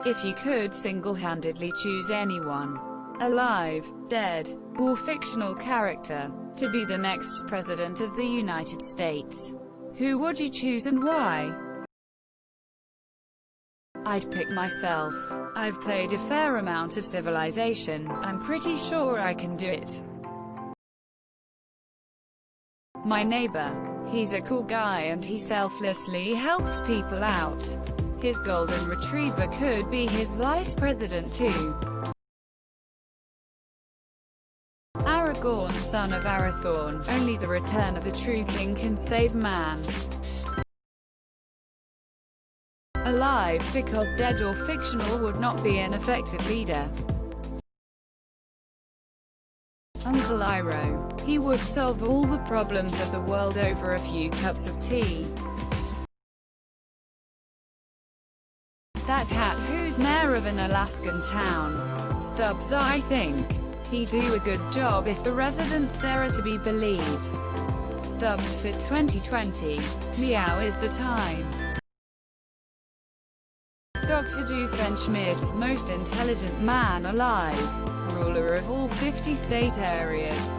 If you could single-handedly choose anyone, alive, dead, or fictional character, to be the next President of the United States, who would you choose and why? I'd pick myself. I've played a fair amount of Civilization. I'm pretty sure I can do it. My neighbor. He's a cool guy and he selflessly helps people out. His golden retriever could be his vice president too. Aragorn, son of Arathorn. Only the return of the true king can save man. Alive, because dead or fictional would not be an effective leader. Uncle Iroh. He would solve all the problems of the world over a few cups of tea. That cat who's mayor of an Alaskan town. Stubbs. I think he'd do a good job if the residents there are to be believed. Stubbs for 2020. Meow is the time. Dr. Doofenshmirtz, most intelligent man alive. Ruler of all 50 state areas.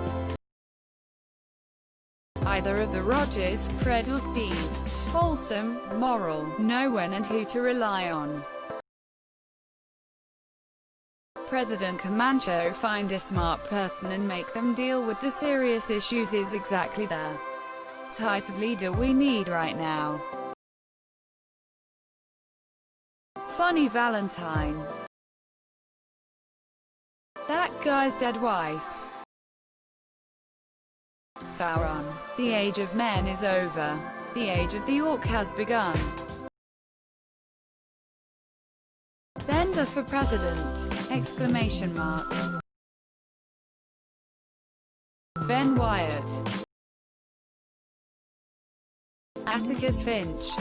Either of the Rogers, Fred or Steve. Wholesome, moral, know when and who to rely on. President Camacho. Find a smart person and make them deal with the serious issues is exactly the type of leader we need right now. Funny Valentine. That guy's dead wife. Sauron. The age of men is over. The age of the orc has begun. Bender for president! Exclamation mark. Ben Wyatt. Atticus Finch.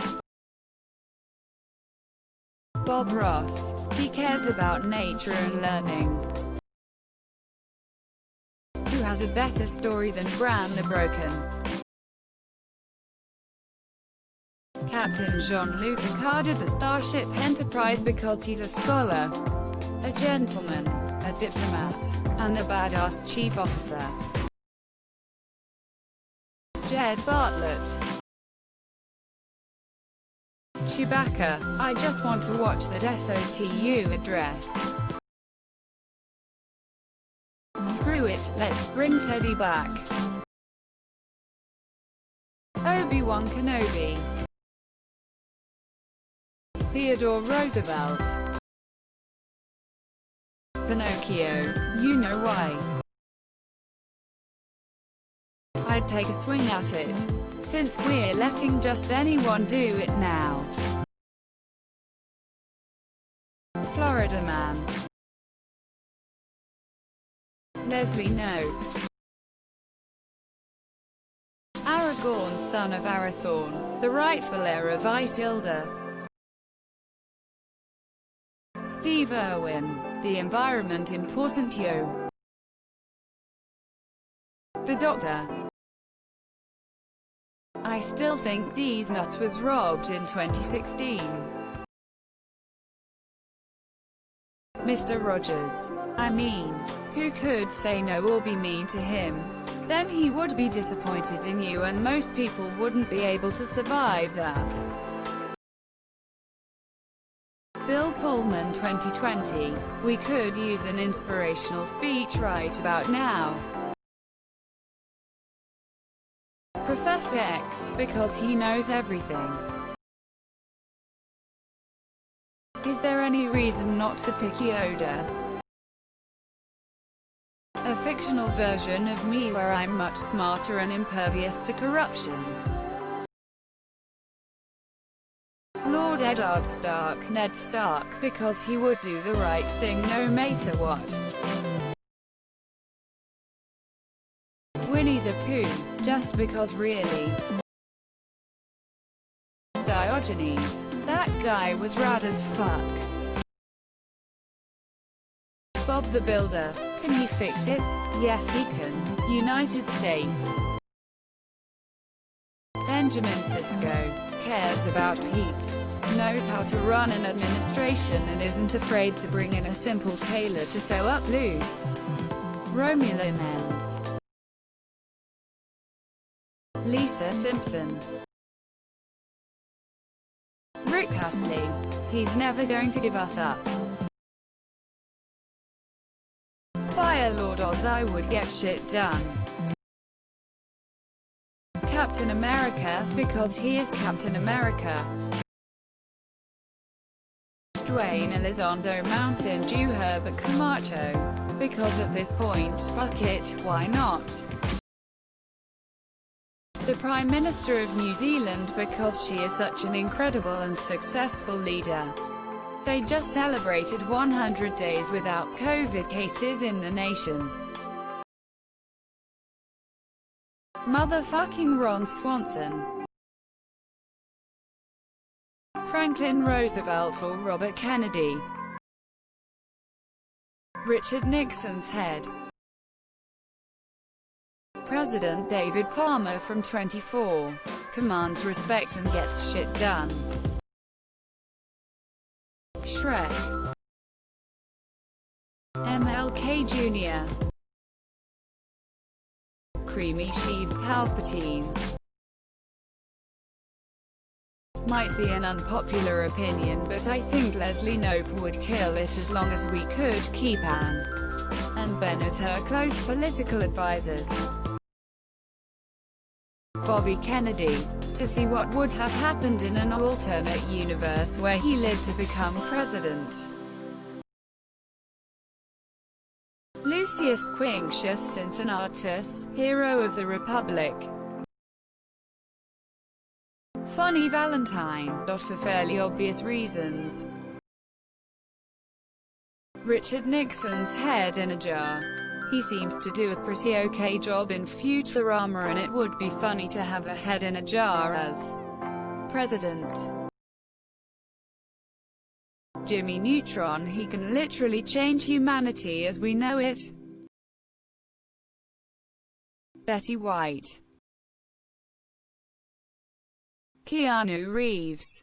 Bob Ross. He cares about nature and learning. Who has a better story than Bran the Broken? Captain Jean-Luc Picard of the Starship Enterprise because he's a scholar, a gentleman, a diplomat, and a badass chief officer. Jed Bartlett. Chewbacca. I just want to watch that SOTU address. Screw it, let's bring Teddy back. Obi-Wan Kenobi. Theodore Roosevelt. Pinocchio. You know why. I'd take a swing at it, since we're letting just anyone do it now. Florida man. Leslie Knope. Aragorn, son of Arathorn, the rightful heir of Isildur. Steve Irwin. The environment important yo. The Doctor. I still think Dee's nut was robbed in 2016. Mr. Rogers. I mean, who could say no or be mean to him? Then he would be disappointed in you and most people wouldn't be able to survive that. Bill Pullman 2020. We could use an inspirational speech right about now. Professor X, because he knows everything. Is there any reason not to pick Yoda? A fictional version of me where I'm much smarter and impervious to corruption. Lord Eddard Stark, Ned Stark, because he would do the right thing no matter what. Winnie the Pooh, just because really. Diogenes. That guy was rad as fuck. Bob the Builder. Can he fix it? Yes he can. United States. Benjamin Sisko. Cares about peeps. knows how to run an administration and isn't afraid to bring in a simple tailor to sew up loose Romulan ends. Lisa Simpson. Rick Astley. He's never going to give us up. Fire Lord Oz. I would get shit done. Captain America, because he is Captain America. Dwayne Elizondo Mountain Dew Herbert Camacho. Because at this point, fuck it, why not? The Prime Minister of New Zealand, because she is such an incredible and successful leader. They just celebrated 100 days without COVID cases in the nation. Motherfucking Ron Swanson. Franklin Roosevelt or Robert Kennedy. Richard Nixon's head. President David Palmer from 24. Commands respect and gets shit done. Shrek. MLK Jr. Creamy Sheev Palpatine. Might be an unpopular opinion, but I think Leslie Knope would kill it as long as we could keep Anne and Ben as her close political advisors. Bobby Kennedy. To see what would have happened in an alternate universe where he lived to become president. Lucius Quinctius Cincinnatus, hero of the Republic. Funny Valentine, not for fairly obvious reasons. Richard Nixon's head in a jar. He seems to do a pretty okay job in Futurama, and it would be funny to have a head in a jar as president. Jimmy Neutron. He can literally change humanity as we know it. Betty White. Keanu Reeves.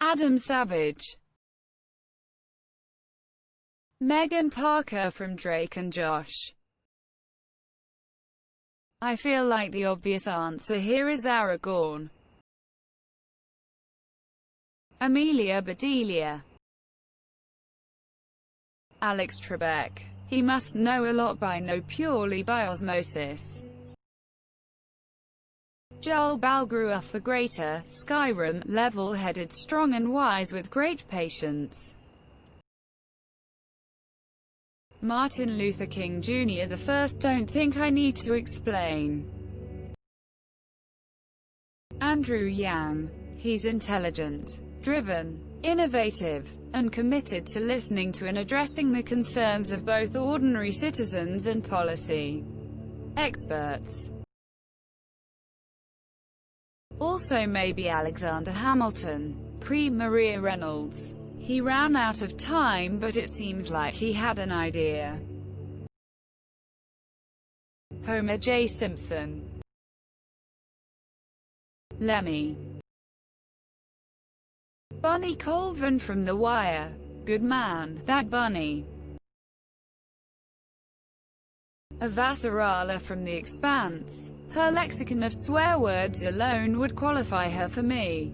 Adam Savage. Megan Parker from Drake and Josh. I feel like the obvious answer here is Aragorn. Amelia Bedelia. Alex Trebek. He must know a lot by know purely by osmosis. Joel Balgruuf the Greater, Skyrim, level-headed, strong and wise with great patience. Martin Luther King Jr. the First. Don't think I need to explain. Andrew Yang. He's intelligent, driven, innovative, and committed to listening to and addressing the concerns of both ordinary citizens and policy experts. Also maybe Alexander Hamilton, pre-Maria Reynolds. He ran out of time, but it seems like he had an idea. Homer J. Simpson. Lemmy. Bunny Colvin from The Wire. Good man, that bunny. Avasarala from The Expanse. Her lexicon of swear words alone would qualify her for me.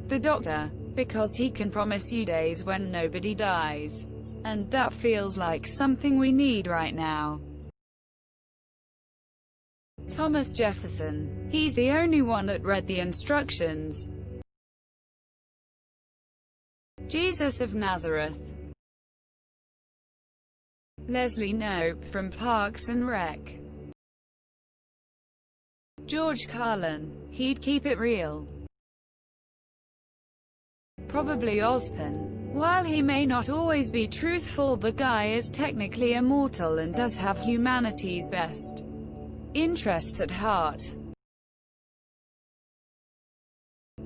The Doctor, because he can promise you days when nobody dies. And that feels like something we need right now. Thomas Jefferson. He's the only one that read the instructions. Jesus of Nazareth. Leslie Knope from Parks and Rec. George Carlin. He'd keep it real. Probably Ozpin. While he may not always be truthful, the guy is technically immortal and does have humanity's best interests at heart.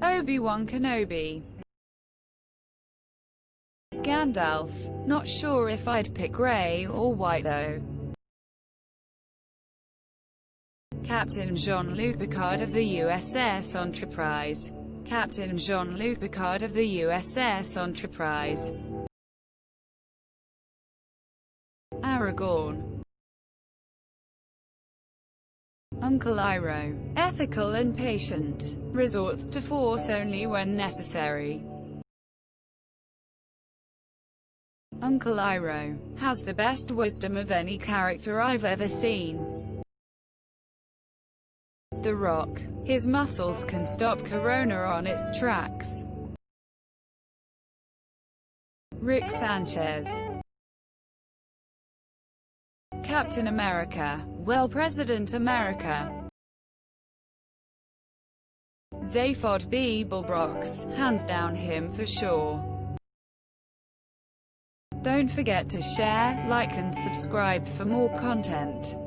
Obi-Wan Kenobi. Gandalf. Not sure if I'd pick grey or white though. Captain Jean-Luc Picard of the USS Enterprise. Captain Jean-Luc Picard of the USS Enterprise. Aragorn. Uncle Iroh. Ethical and patient. Resorts to force only when necessary. Uncle Iroh has the best wisdom of any character I've ever seen. The Rock. His muscles can stop Corona on its tracks. Rick Sanchez. Captain America. Well, President America. Zaphod Beeblebrox. Hands down him for sure. Don't forget to share, like and subscribe for more content.